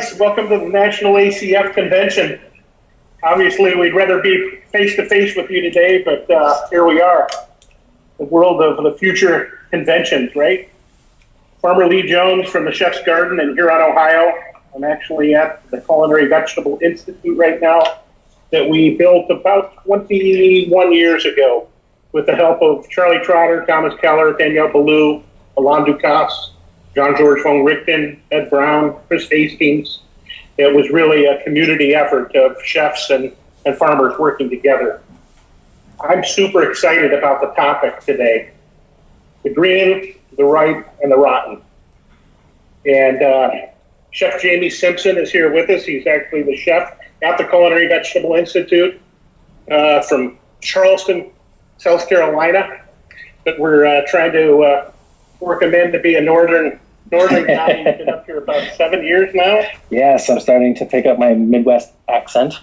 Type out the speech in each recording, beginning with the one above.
guys. Welcome to the National ACF Convention. Obviously, we'd rather be face-to-face with you today, but here we are. The world of the future conventions, right? Farmer Lee Jones from the Chef's Garden in Huron, Ohio. I'm actually at the Culinary Vegetable Institute right now that we built about 21 years ago with the help of Charlie Trotter, Thomas Keller, Danielle Ballou, Alain Ducasse, Jean-Georges von Richten, Ed Brown, Chris Hastings. It was really a community effort of chefs and farmers working together. I'm super excited about the topic today. The green, the ripe, and the rotten. And Chef Jamie Simpson is here with us. He's actually the chef at the Culinary Vegetable Institute from Charleston, South Carolina. But we're trying to work him in to be a northern guy. You've been up here about 7 years now. Yes, I'm starting to pick up my Midwest accent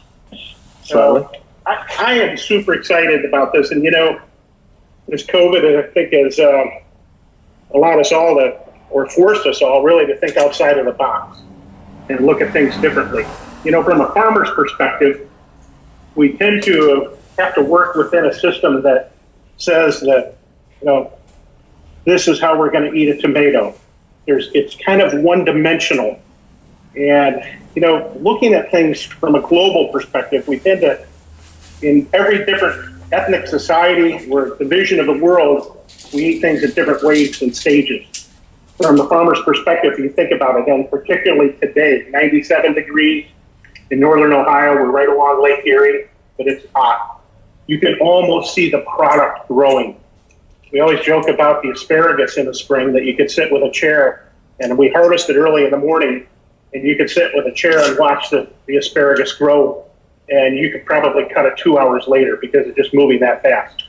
slowly. I am super excited about this. And, you know, this COVID, I think, has allowed us all to, or forced us all really to think outside of the box and look at things differently. You know, from a farmer's perspective, we tend to have to work within a system that says that, you know, this is how we're going to eat a tomato. It's kind of one-dimensional. And, you know, looking at things from a global perspective, we tend to, in every different ethnic society or division of the world, we eat things in different ways and stages. From the farmer's perspective, you think about it, and particularly today, 97 degrees in northern Ohio, we're right along Lake Erie, but it's hot. You can almost see the product growing. We always joke about the asparagus in the spring that you could sit with a chair, and we harvest it early in the morning, and you could sit with a chair and watch the asparagus grow, and you could probably cut it 2 hours later because it's just moving that fast.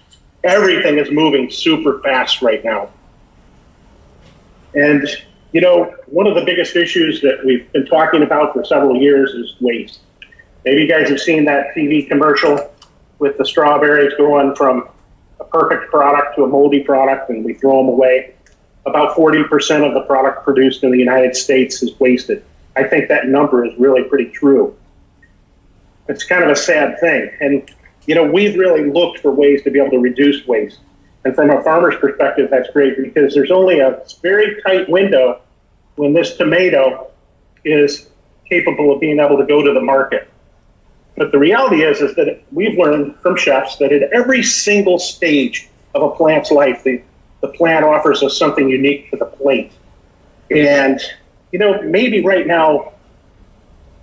Everything is moving super fast right now. And, you know, one of the biggest issues that we've been talking about for several years is waste. Maybe you guys have seen that TV commercial with the strawberries going from a perfect product to a moldy product, and we throw them away. About 40% of the product produced in the United States is wasted. I think that number is really pretty true. It's kind of a sad thing. And, you know, we've really looked for ways to be able to reduce waste. And from a farmer's perspective, that's great because there's only a very tight window when this tomato is capable of being able to go to the market. But the reality is that we've learned from chefs that at every single stage of a plant's life, the plant offers us something unique to the plate. And, you know, maybe right now,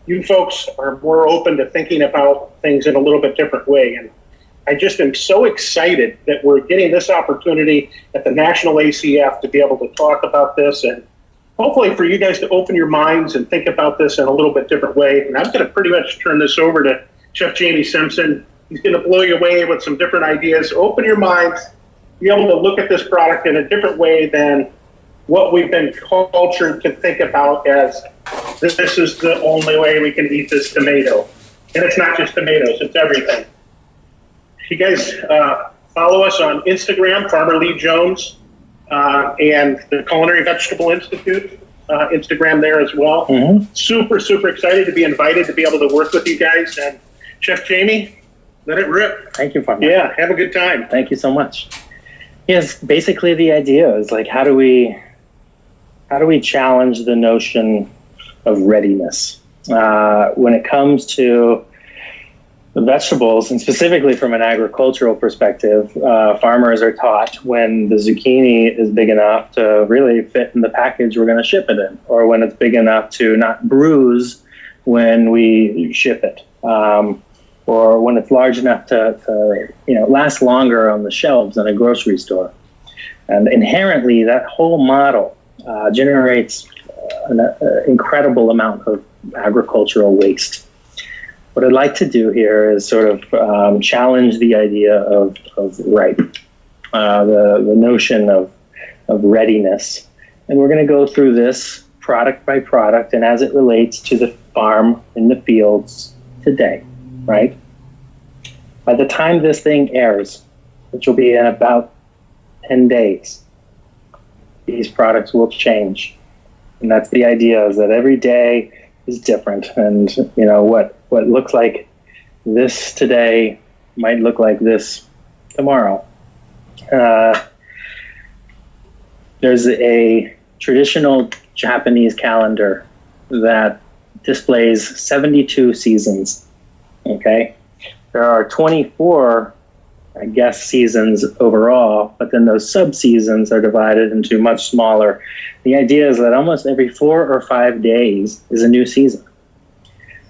you folks are more open to thinking about things in a little bit different way. And I just am so excited that we're getting this opportunity at the National ACF to be able to talk about this, and hopefully for you guys to open your minds and think about this in a little bit different way. And I'm going to pretty much turn this over to Chef Jamie Simpson. He's going to blow you away with some different ideas. Open your minds, be able to look at this product in a different way than what we've been cultured to think about as this is the only way we can eat this tomato. And it's not just tomatoes, it's everything. You guys follow us on Instagram, Farmer Lee Jones, and the Culinary Vegetable Institute, Instagram there as well. Mm-hmm. Super, super excited to be invited to be able to work with you guys. And Chef Jamie, let it rip. Thank you, Farmer. Yeah, have a good time. Thank you so much. Yes, basically the idea is like, how do we challenge the notion of readiness when it comes to the vegetables, and specifically from an agricultural perspective, farmers are taught when the zucchini is big enough to really fit in the package we're going to ship it in, or when it's big enough to not bruise when we ship it, or when it's large enough to last longer on the shelves in a grocery store. And inherently, that whole model generates an incredible amount of agricultural waste. What I'd like to do here is sort of challenge the idea of ripe, the notion of readiness. And we're going to go through this product by product and as it relates to the farm in the fields today, right? By the time this thing airs, which will be in about 10 days, these products will change. And that's the idea, is that every day is different. And, what looks like this today might look like this tomorrow. There's a traditional Japanese calendar that displays 72 seasons. Okay. There are 24, seasons overall, but then those sub-seasons are divided into much smaller. The idea is that almost every 4 or 5 days is a new season.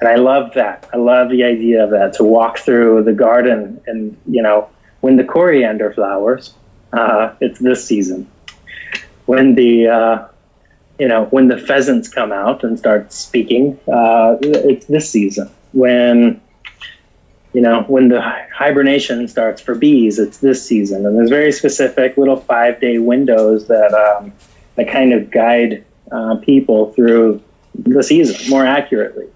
And I love that. I love the idea of that, to walk through the garden and, when the coriander flowers, it's this season. When the pheasants come out and start speaking, it's this season. When the hibernation starts for bees, it's this season. And there's very specific little 5-day windows that kind of guide people through the season more accurately.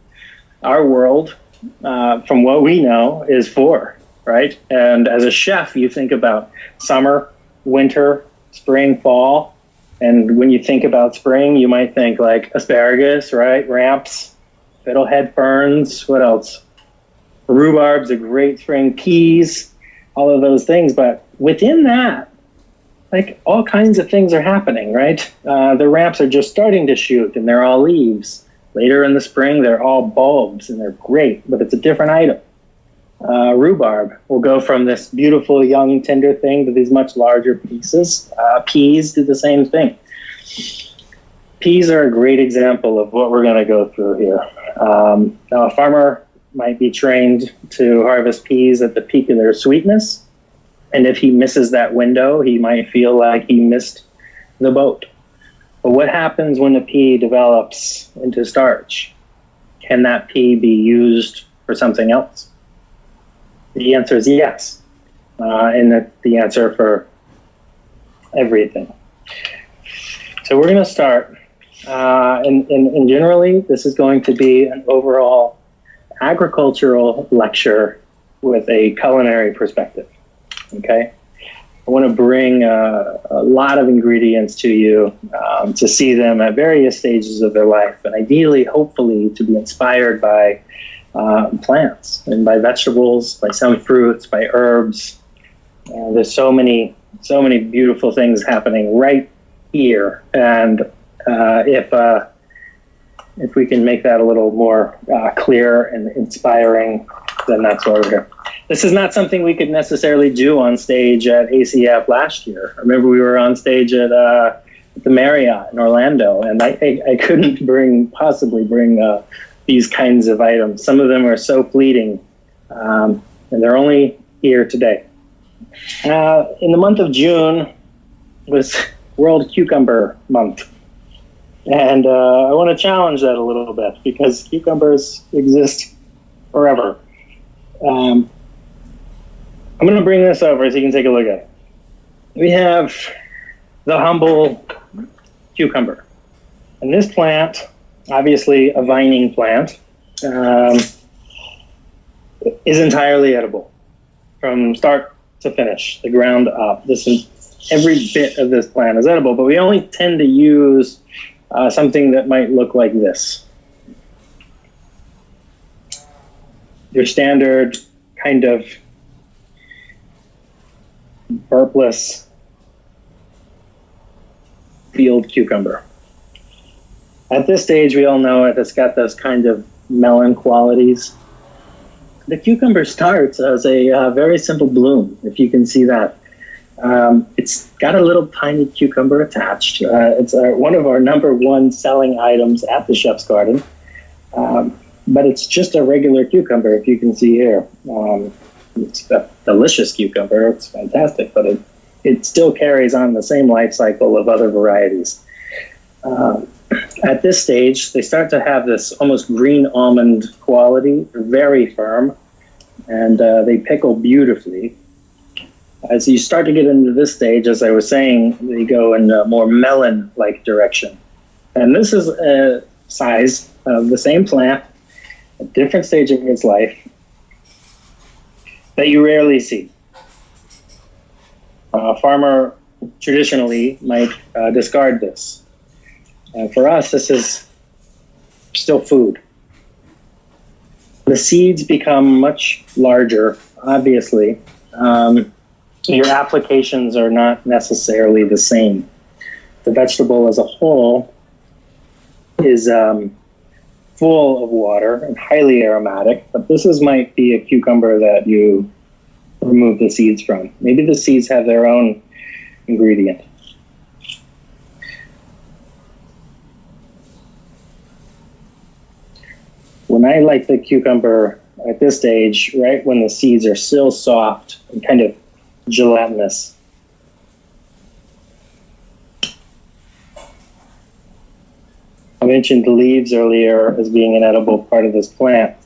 Our world, from what we know, is 4, right? And as a chef, you think about summer, winter, spring, fall. And when you think about spring, you might think like asparagus, right? Ramps, fiddlehead ferns, what else? Rhubarb's a great spring, peas, all of those things. But within that, like all kinds of things are happening, right? The ramps are just starting to shoot and they're all leaves. Later in the spring, they're all bulbs and they're great, but it's a different item. Rhubarb will go from this beautiful young tender thing to these much larger pieces. Peas do the same thing. Peas are a great example of what we're going to go through here. Now, a farmer might be trained to harvest peas at the peak of their sweetness. And if he misses that window, he might feel like he missed the boat. But what happens when a pea develops into starch? Can that pea be used for something else? The answer is yes. And the answer for everything. So we're going to start. And generally, this is going to be an overall agricultural lecture with a culinary perspective. Okay, I want to bring a lot of ingredients to you to see them at various stages of their life, and ideally, hopefully, to be inspired by plants and by vegetables, by some fruits, by herbs. There's so many beautiful things happening right here, and if we can make that a little more clear and inspiring, then that's why we're here. This is not something we could necessarily do on stage at ACF last year. I remember we were on stage at the Marriott in Orlando, and I couldn't possibly bring these kinds of items. Some of them are so fleeting, and they're only here today. In the month of June was World Cucumber Month. And I want to challenge that a little bit because cucumbers exist forever. I'm going to bring this over so you can take a look at it. We have the humble cucumber. And this plant, obviously a vining plant, is entirely edible from start to finish, the ground up. Every bit of this plant is edible, but we only tend to use something that might look like this. Your standard kind of burpless field cucumber. At this stage, we all know it. It's got those kind of melon qualities. The cucumber starts as a very simple bloom, if you can see that. It's got a little tiny cucumber attached. It's one of our #1 selling items at the Chef's Garden. But it's just a regular cucumber, if you can see here. It's a delicious cucumber. It's fantastic, but it still carries on the same life cycle of other varieties. At this stage, they start to have this almost green almond quality. They're very firm, and they pickle beautifully. As you start to get into this stage, as I was saying, they go in a more melon-like direction. And this is a size of the same plant, a different stage of its life, that you rarely see. A farmer traditionally might discard this. And for us, this is still food. The seeds become much larger, obviously. Your applications are not necessarily the same. The vegetable as a whole is full of water and highly aromatic, but might be a cucumber that you remove the seeds from. Maybe the seeds have their own ingredient. When I like the cucumber at this stage, right when the seeds are still soft and kind of gelatinous. I mentioned the leaves earlier as being an edible part of this plant.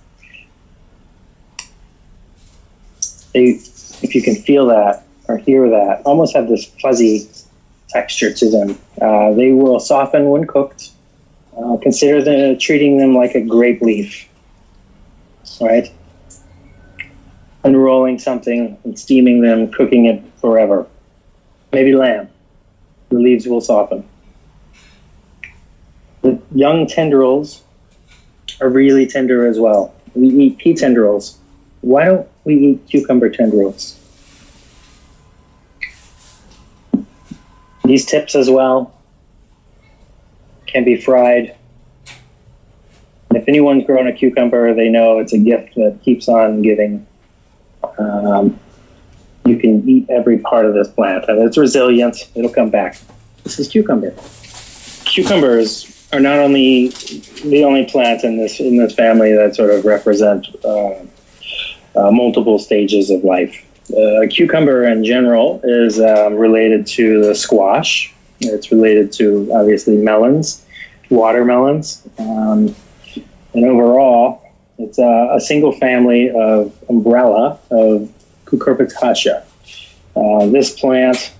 If you can feel that or hear that, almost have this fuzzy texture to them. They will soften when cooked. Consider treating them like a grape leaf, right? Unrolling something and steaming them, cooking it forever. Maybe lamb. The leaves will soften. The young tendrils are really tender as well. We eat pea tendrils. Why don't we eat cucumber tendrils? These tips as well can be fried. If anyone's grown a cucumber, they know it's a gift that keeps on giving. You can eat every part of this plant, and it's resilient. It'll come back. This is cucumber. Cucumbers are not only the only plants in this family that sort of represent multiple stages of life. Cucumber in general is related to the squash. It's related to, obviously, melons, watermelons, and overall, it's a single family of umbrella of Cucurbitacea. This plant,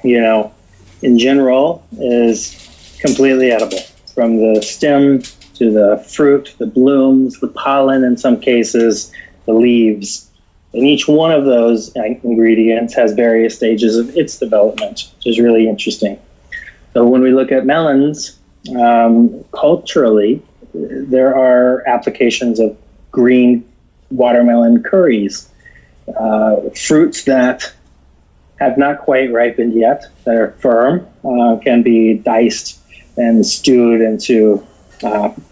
in general, is completely edible. From the stem to the fruit, the blooms, the pollen in some cases, the leaves. And each one of those ingredients has various stages of its development, which is really interesting. So when we look at melons, culturally, there are applications of green watermelon curries, fruits that have not quite ripened yet, that are firm, can be diced and stewed into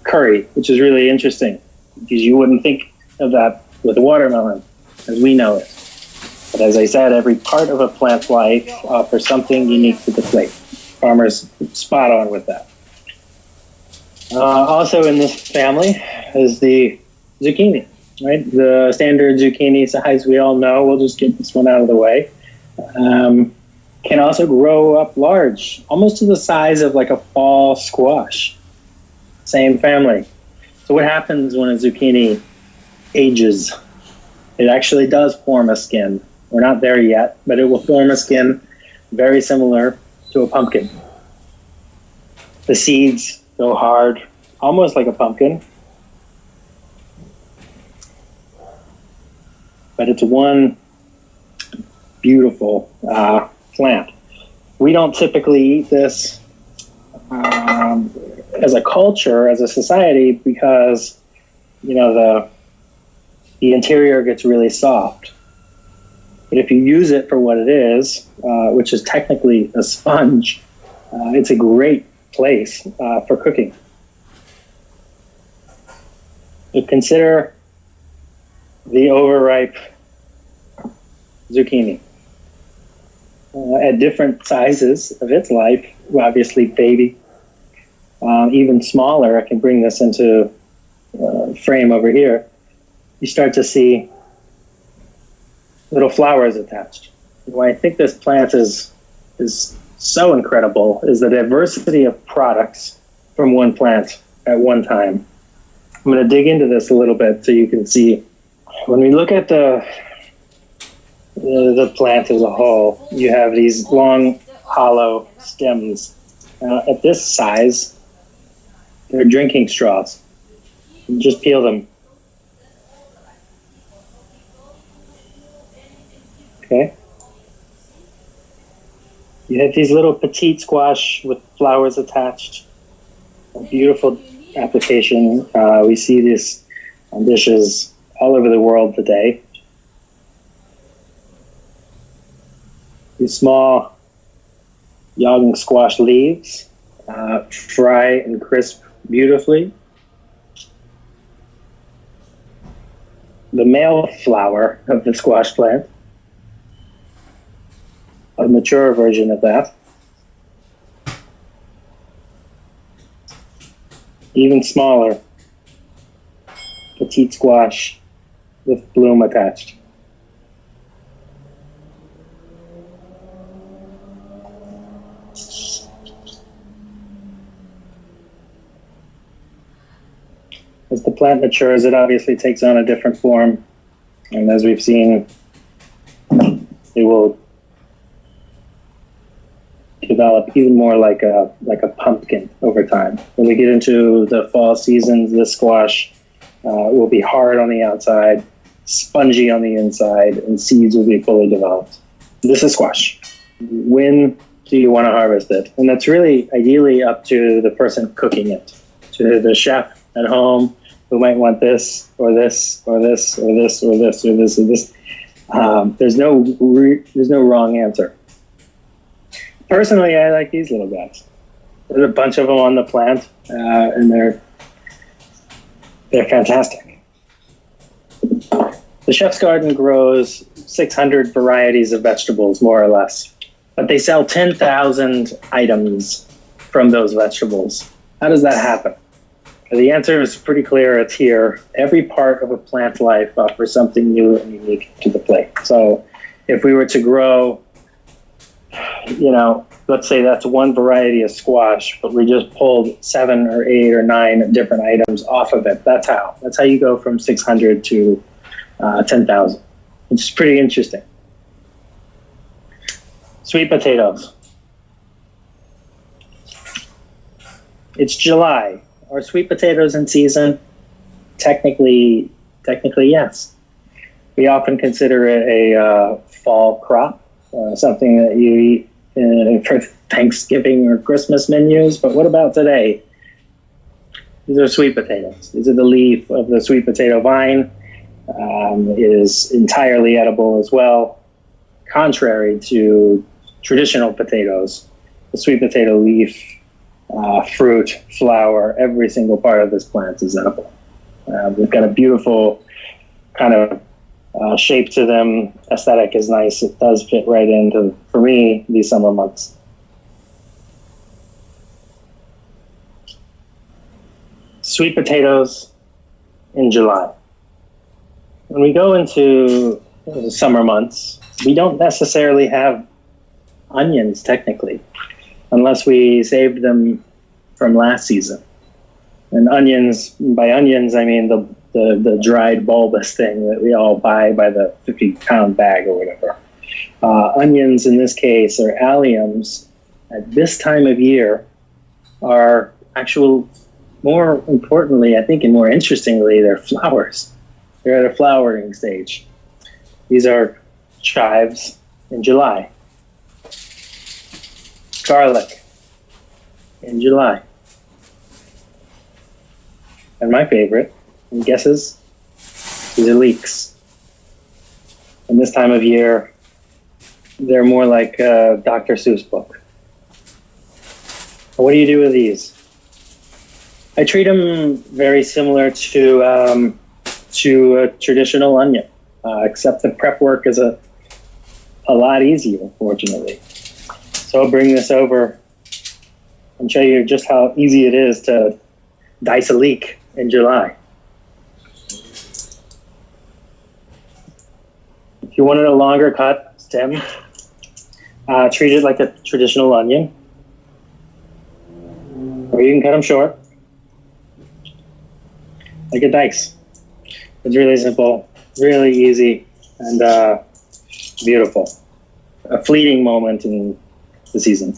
curry, which is really interesting because you wouldn't think of that with a watermelon as we know it. But as I said, every part of a plant's life offers something unique to the plate. Farmers spot on with that. Also in this family is the zucchini, right? The standard zucchini size we all know. We'll just get this one out of the way. Can also grow up large, almost to the size of like a fall squash. Same family. So what happens when a zucchini ages? It actually does form a skin. We're not there yet, but it will form a skin very similar to a pumpkin. The seeds go hard, almost like a pumpkin. But it's one beautiful plant. We don't typically eat this as a culture, as a society, because the interior gets really soft. But if you use it for what it is, which is technically a sponge, it's a great place for cooking. So consider the overripe zucchini. At different sizes of its life, obviously baby, even smaller, I can bring this into frame over here, you start to see little flowers attached. Why I think this plant is so incredible is the diversity of products from one plant at one time. I'm going to dig into this a little bit so you can see. When we look at the plant as a whole, you have these long, hollow stems. At this size, they're drinking straws. You just peel them. Okay. You have these little petite squash with flowers attached. A beautiful application. We see this on dishes all over the world today. These small young squash leaves fry and crisp beautifully. The male flower of the squash plant, a mature version of that. Even smaller, petite squash with bloom attached. As the plant matures, it obviously takes on a different form. And as we've seen, it will develop even more like a pumpkin over time. When we get into the fall seasons, this squash will be hard on the outside, spongy on the inside, and seeds will be fully developed. This is squash. When do you want to harvest it? And that's really ideally up to the person cooking it, to the chef at home who might want this or this or this or this or this or this or this. There's no wrong answer. Personally, I like these little guys. There's a bunch of them on the plant, and they're fantastic. The Chef's Garden grows 600 varieties of vegetables, more or less, but they sell 10,000 items from those vegetables. How does that happen? The answer is pretty clear. It's here. Every part of a plant life offers something new and unique to the plate. So if we were to grow, let's say that's one variety of squash, but we just pulled 7 or 8 or 9 different items off of it. That's how you go from 600 to 10,000. It's pretty interesting. Sweet potatoes. It's July. Are sweet potatoes in season? Technically, yes. We often consider it a fall crop, something that you eat for Thanksgiving or Christmas menus. But what about today? These are sweet potatoes. These are the leaf of the sweet potato vine. It is entirely edible as well. Contrary to traditional potatoes, the sweet potato leaf, fruit, flower, every single part of this plant is edible. They've got a beautiful kind of shape to them. Aesthetic is nice. It does fit right into, for me, these summer months. Sweet potatoes in July. When we go into the summer months, we don't necessarily have onions technically, unless we saved them from last season. And onions, by onions, I mean the dried bulbous thing that we all buy by the 50-pound bag or whatever. Onions, in this case, or alliums, at this time of year, are more importantly, I think, and more interestingly, they're flowers. They're at a flowering stage. These are chives in July. Garlic in July. And my favorite, any guesses? These are leeks. And this time of year, they're more like a Dr. Seuss book. What do you do with these? I treat them very similar to a traditional onion, except the prep work is a lot easier, fortunately. So I'll bring this over and show you just how easy it is to dice a leek in July. If you wanted a longer cut stem, treat it like a traditional onion, or you can cut them short, like a dice. It's really simple, really easy, and beautiful. A fleeting moment in the season.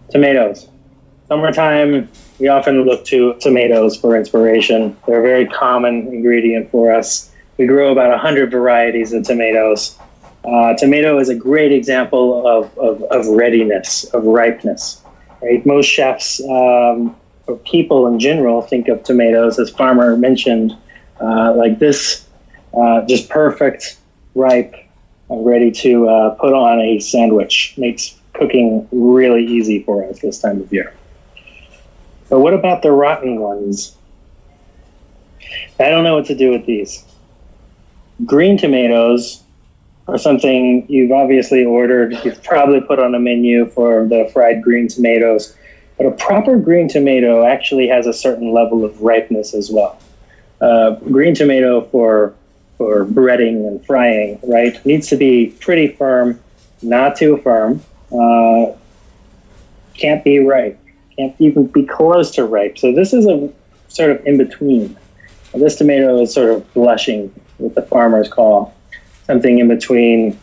Tomatoes. Summertime, we often look to tomatoes for inspiration. They're a very common ingredient for us. We grow about 100 varieties of tomatoes. Tomato is a great example of readiness, of ripeness. Right? Most chefs, or or people in general think of tomatoes, as Farmer mentioned, like this, just perfect, ripe, and ready to put on a sandwich. Makes cooking really easy for us this time of year. But what about the rotten ones? I don't know what to do with these. Green tomatoes are something you've obviously ordered. You've probably put on a menu for the fried green tomatoes. But a proper green tomato actually has a certain level of ripeness as well. Green tomato for breading and frying, right, needs to be pretty firm, not too firm. Can't be ripe. Can't even be close to ripe. So this is a sort of in between. This tomato is sort of blushing, what the farmers call something in between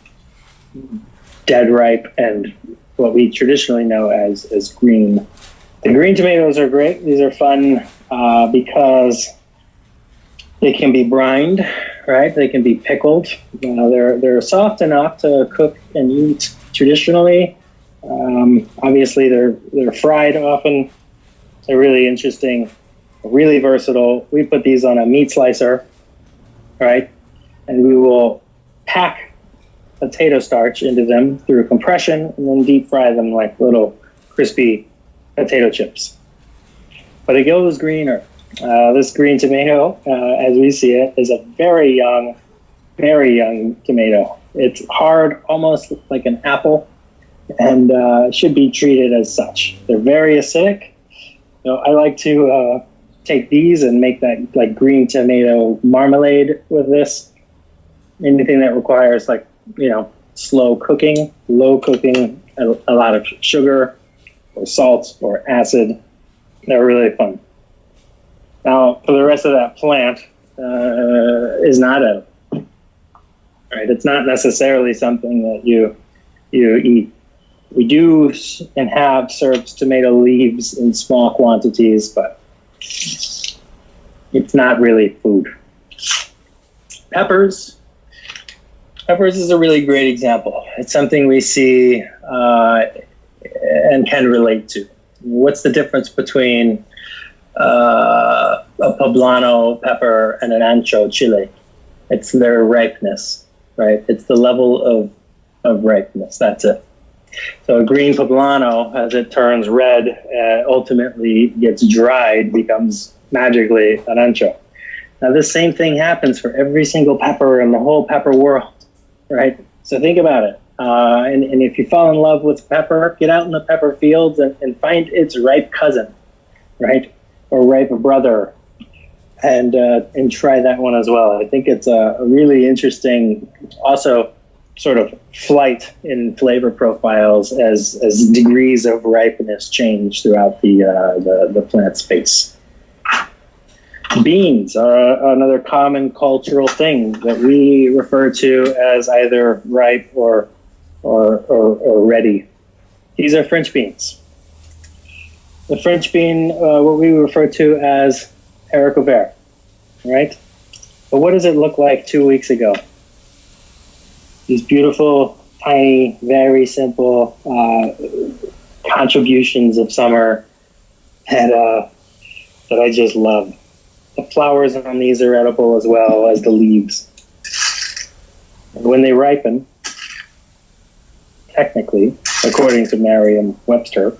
dead ripe and what we traditionally know as green. The green tomatoes are great. These are fun because they can be brined, right? They can be pickled. They're soft enough to cook and eat traditionally. Obviously, they're fried often. They're really interesting, really versatile. We put these on a meat slicer, right? And we will pack potato starch into them through compression and then deep fry them like little crispy potato chips. But it goes greener. This green tomato, as we see it, is a very young tomato. It's hard, almost like an apple, and should be treated as such. They're very acidic. So I like to take these and make that like green tomato marmalade with this. Anything that requires slow cooking, low cooking, a lot of sugar or salt or acid. They're really fun. Now, for the rest of that plant, is not edible. Right? It's not necessarily something that you eat. We do and have served tomato leaves in small quantities, but it's not really food. Peppers. Peppers is a really great example. It's something we see and can relate to. What's the difference between a poblano pepper and an ancho chile? It's their ripeness, right? It's the level of ripeness. That's it. So a green poblano, as it turns red, ultimately gets dried, becomes magically an ancho. Now, this same thing happens for every single pepper in the whole pepper world, right? So think about it. And if you fall in love with pepper, get out in the pepper fields and find its ripe cousin, right? Or ripe brother, and try that one as well. I think it's a really interesting, also sort of flight in flavor profiles as degrees of ripeness change throughout the plant space. Beans are another common cultural thing that we refer to as either ripe or ready. These are French beans. The French bean, what we refer to as haricot vert, right? But what does it look like 2 weeks ago? These beautiful, tiny, very simple contributions of summer that I just love. The flowers on these are edible as well as the leaves. And when they ripen, technically, according to Merriam-Webster,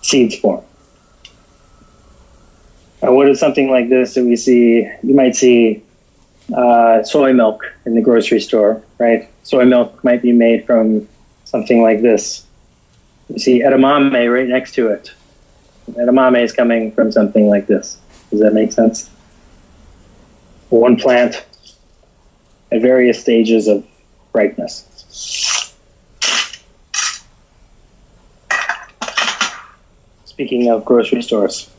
seeds form. And what is something like this that we see? You might see soy milk in the grocery store, right? Soy milk might be made from something like this. You see edamame right next to it. Edamame is coming from something like this. Does that make sense? One plant at various stages of ripeness. Speaking of grocery stores,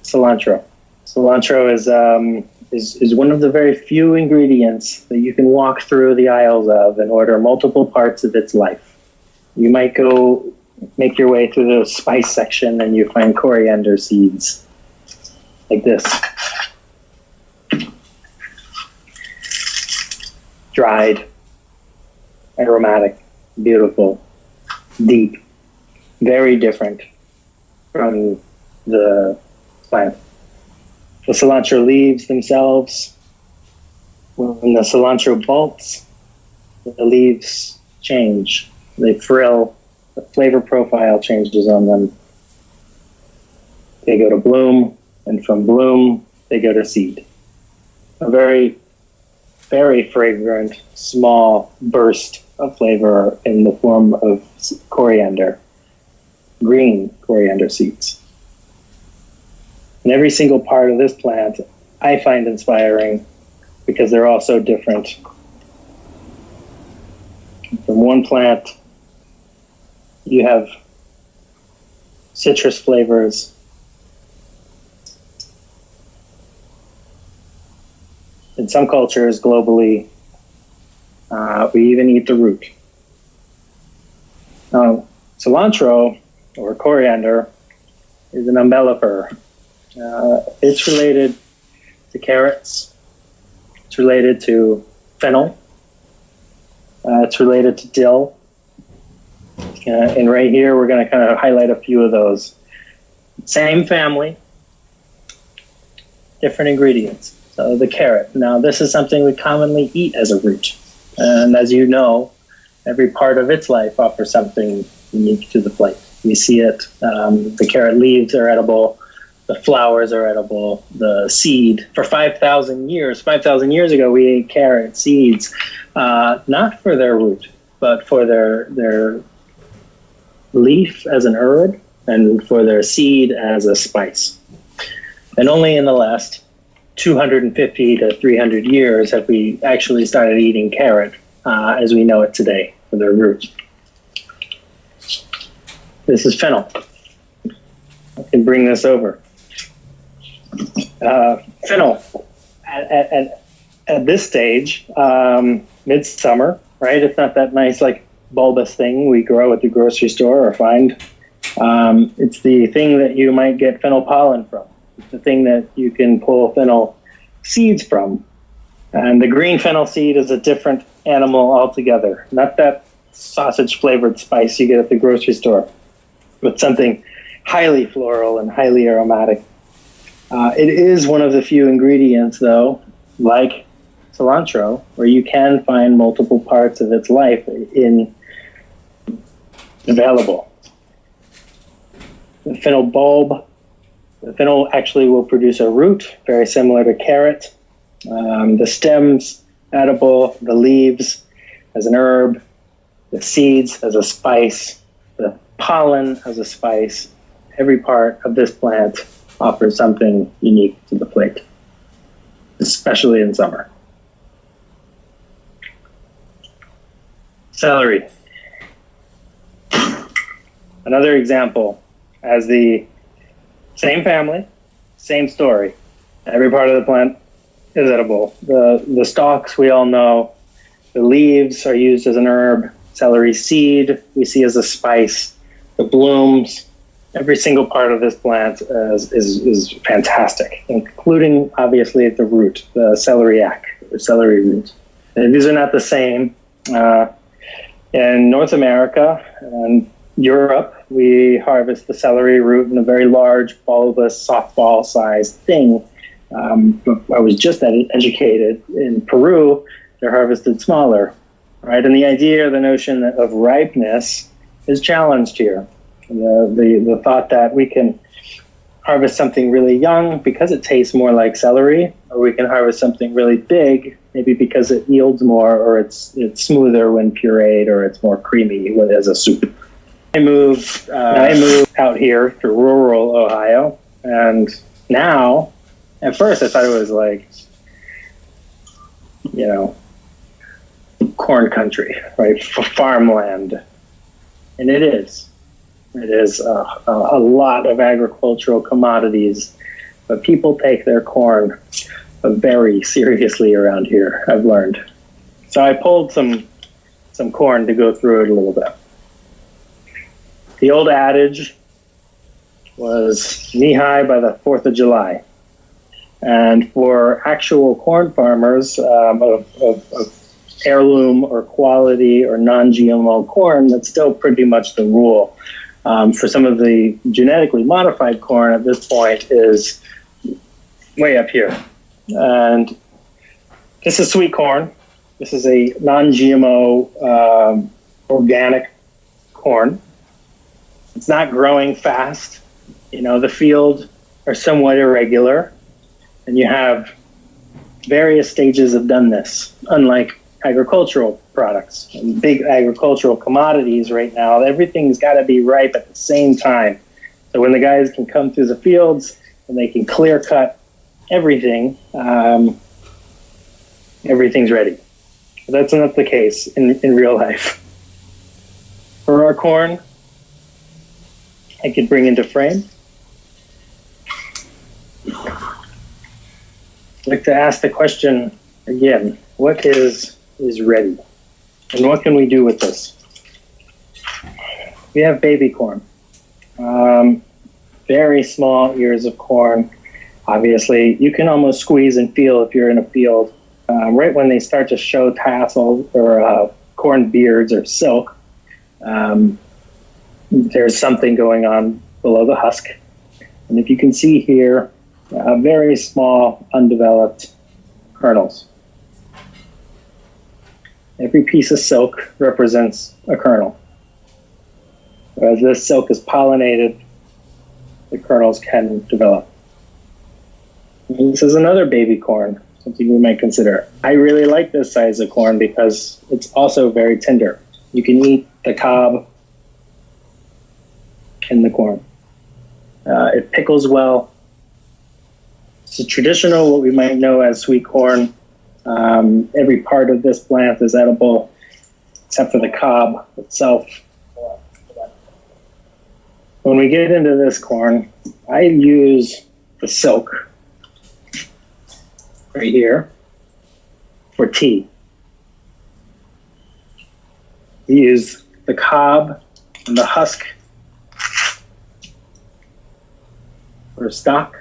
cilantro. Cilantro is one of the very few ingredients that you can walk through the aisles of and order multiple parts of its life. You might go make your way through the spice section and you find coriander seeds like this. Dried, aromatic, beautiful, deep, very different from the plant. The cilantro leaves themselves, when the cilantro bulbs, the leaves change. They frill, the flavor profile changes on them. They go to bloom, and from bloom, they go to seed. A very, very fragrant, small burst of flavor in the form of coriander, green coriander seeds. And every single part of this plant I find inspiring because they're all so different. From one plant, you have citrus flavors. In some cultures globally, we even eat the root. Cilantro, or coriander, is an umbellifer. It's related to carrots. It's related to fennel. It's related to dill. And right here, we're going to kind of highlight a few of those. Same family, different ingredients. So the carrot. Now, this is something we commonly eat as a root. And as you know, every part of its life offers something unique to the plate. We see it. The carrot leaves are edible. The flowers are edible. The seed. For 5,000 years ago, we ate carrot seeds, not for their root, but for their leaf as an herb and for their seed as a spice. And only in the last 250 to 300 years have we actually started eating carrot as we know it today for their roots. This is fennel. I can bring this over. Fennel, at this stage, midsummer, right? It's not that nice, like, bulbous thing we grow at the grocery store or find. It's the thing that you might get fennel pollen from. It's the thing that you can pull fennel seeds from. And the green fennel seed is a different animal altogether. Not that sausage-flavored spice you get at the grocery store, but something highly floral and highly aromatic. It is one of the few ingredients, though, like cilantro, where you can find multiple parts of its life available. The fennel bulb, the fennel actually will produce a root, very similar to carrot. The stems, edible, the leaves as an herb, the seeds as a spice, the pollen as a spice. Every part of this plant offers something unique to the plate, especially in summer. Celery. Another example, as the same family, same story. Every part of the plant is edible. The stalks we all know, the leaves are used as an herb, celery seed we see as a spice, the blooms, every single part of this plant is fantastic, including obviously the root, the celeriac, or celery root. And these are not the same. In North America and Europe, we harvest the celery root in a very large, bulbous, softball-sized thing. I was just educated in Peru; they're harvested smaller, right? And the idea, the notion of ripeness, is challenged here. The thought that we can harvest something really young because it tastes more like celery, or we can harvest something really big, maybe because it yields more, or it's smoother when pureed, or it's more creamy as a soup. I moved out here to rural Ohio, and now, at first I thought it was like, corn country, right? Farmland. And it is. It is a lot of agricultural commodities, but people take their corn very seriously around here, I've learned. So I pulled some corn to go through it a little bit. The old adage was knee-high by the 4th of July. And for actual corn farmers of heirloom or quality or non-GMO corn, that's still pretty much the rule. For some of the genetically modified corn at this point is way up here. And this is sweet corn. This is a non-GMO organic corn. It's not growing fast. You know, the fields are somewhat irregular, and you have various stages of doneness, unlike agricultural products and big agricultural commodities right now. Everything's got to be ripe at the same time. So when the guys can come through the fields and they can clear cut everything, everything's ready. But that's not the case in real life. For our corn, I could bring into frame. I'd like to ask the question again, what is ready? And what can we do with this? We have baby corn. Very small ears of corn. Obviously, you can almost squeeze and feel if you're in a field. Right when they start to show tassels or corn beards or silk, there's something going on below the husk. And if you can see here, very small, undeveloped kernels. Every piece of silk represents a kernel. As this silk is pollinated, the kernels can develop. And this is another baby corn, something we might consider. I really like this size of corn because it's also very tender. You can eat the cob and the corn. It pickles well. It's a traditional, what we might know as sweet corn. Every part of this plant is edible, except for the cob itself. When we get into this corn, I use the silk right here for tea. We use the cob and the husk for stock.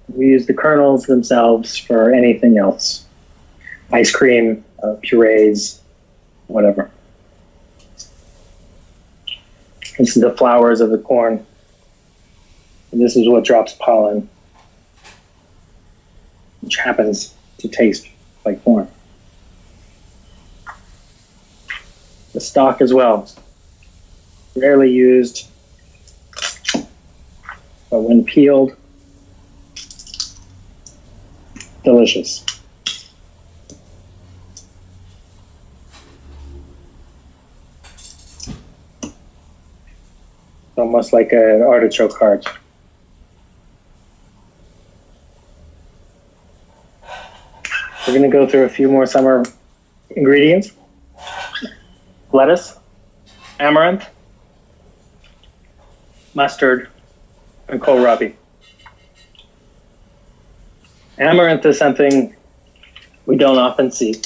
We use the kernels themselves for anything else. Ice cream, purees, whatever. This is the flowers of the corn. And this is what drops pollen, which happens to taste like corn. The stalk as well. Rarely used, but when peeled, delicious. It's almost like an artichoke heart. We're going to go through a few more summer ingredients. Lettuce, amaranth, mustard, and kohlrabi. Amaranth is something we don't often see.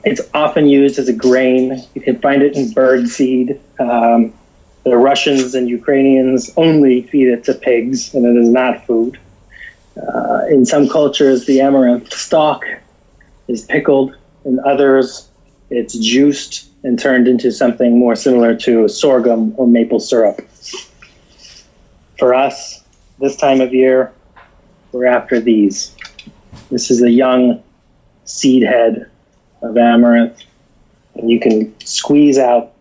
It's often used as a grain. You can find it in bird seed. The Russians and Ukrainians only feed it to pigs, and it is not food. In some cultures, the amaranth stalk is pickled. In others, it's juiced and turned into something more similar to sorghum or maple syrup. For us, this time of year, we're after these. This is a young seed head of amaranth, and you can squeeze out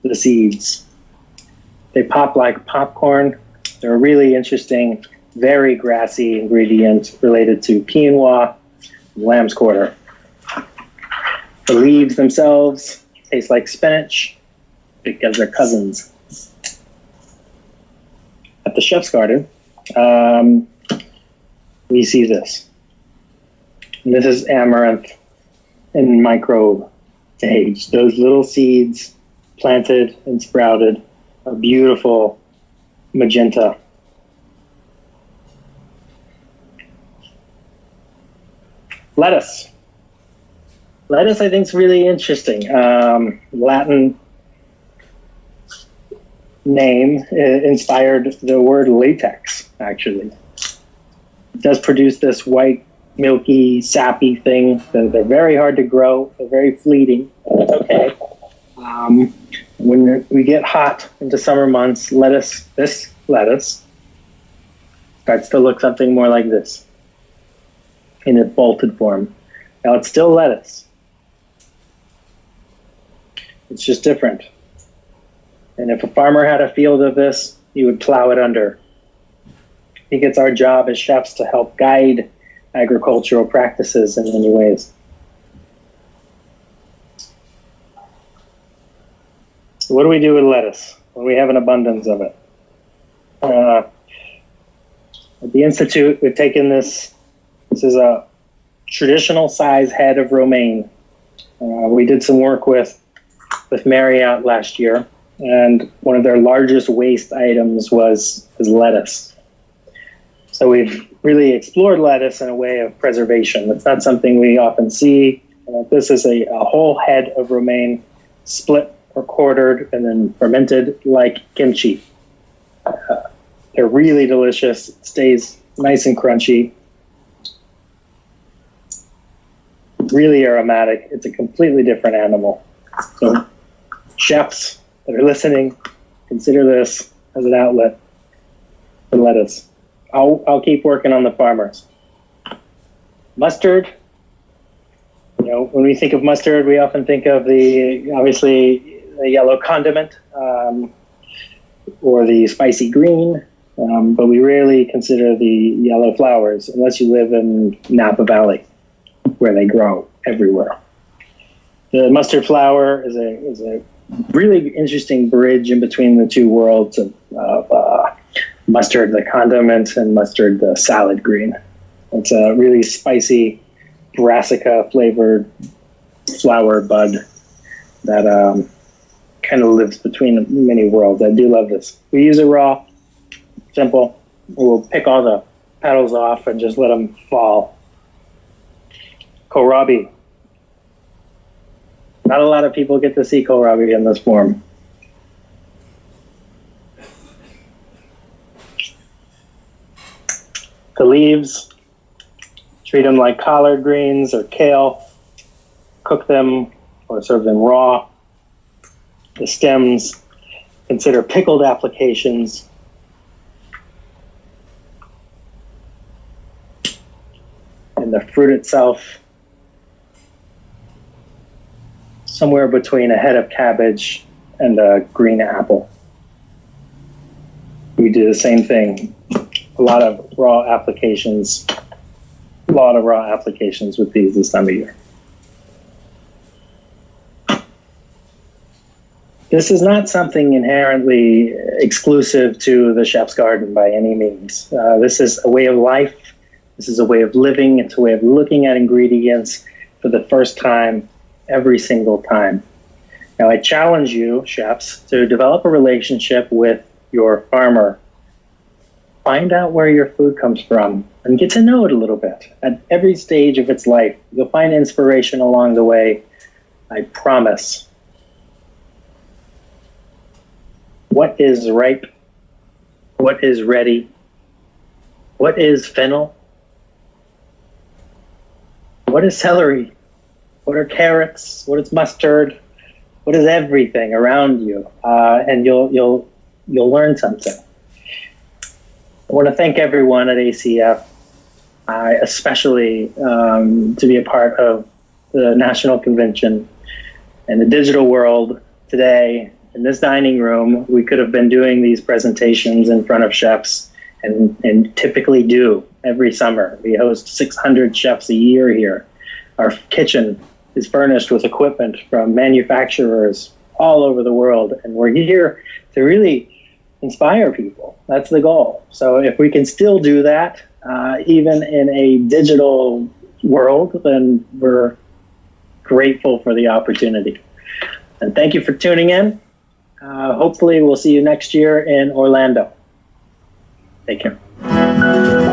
the seeds. They pop like popcorn. They're a really interesting, very grassy ingredient related to quinoa, lamb's quarter. The leaves themselves taste like spinach because they're cousins. At the Chef's Garden, we see this. And this is amaranth in microbe stage. Those little seeds planted and sprouted are beautiful magenta. Lettuce. Lettuce, I think, is really interesting. Latin name inspired the word latex, actually. It does produce this white, milky, sappy thing. They're very hard to grow. They're very fleeting. It's okay. When we get hot into summer months, this lettuce, starts to look something more like this in a bolted form. Now it's still lettuce. It's just different. And if a farmer had a field of this, he would plow it under. I think it's our job as chefs to help guide agricultural practices in many ways. So what do we do with lettuce when we have an abundance of it? At the Institute, we've taken this is a traditional size head of romaine. We did some work with Marriott last year, and one of their largest waste items was lettuce. So we've really explored lettuce in a way of preservation. It's not something we often see. This is a whole head of romaine, split or quartered and then fermented like kimchi. They're really delicious. It stays nice and crunchy. Really aromatic. It's a completely different animal. So chefs that are listening, consider this as an outlet for lettuce. I'll keep working on the farmers. Mustard. You know, when we think of mustard, we often think of obviously the yellow condiment or the spicy green, but we rarely consider the yellow flowers unless you live in Napa Valley, where they grow everywhere. The mustard flower is a really interesting bridge in between the two worlds of mustard, the condiment, and mustard, the salad green. It's a really spicy, brassica flavored flower bud that kind of lives between many worlds. I do love this. We use it raw, simple. We'll pick all the petals off and just let them fall. Kohlrabi. Not a lot of people get to see kohlrabi in this form. The leaves, treat them like collard greens or kale. Cook them or serve them raw. The stems, consider pickled applications. And the fruit itself, somewhere between a head of cabbage and a green apple. We do the same thing. A lot of raw applications with these this time of year. This is not something inherently exclusive to the chef's garden by any means. This is a way of life. This is a way of living. It's a way of looking at ingredients for the first time, every single time. Now, I challenge you, chefs, to develop a relationship with your farmer. Find out where your food comes from and get to know it a little bit. At every stage of its life, you'll find inspiration along the way. I promise. What is ripe? What is ready? What is fennel? What is celery? What are carrots? What is mustard? What is everything around you? And you'll learn something. I want to thank everyone at ACF, especially to be a part of the national convention. In the digital world today, in this dining room, we could have been doing these presentations in front of chefs and typically do every summer. We host 600 chefs a year here. Our kitchen is furnished with equipment from manufacturers all over the world, and we're here to really inspire people. That's the goal. So if we can still do that, even in a digital world, then we're grateful for the opportunity. And thank you for tuning in. Hopefully we'll see you next year in Orlando. Take care.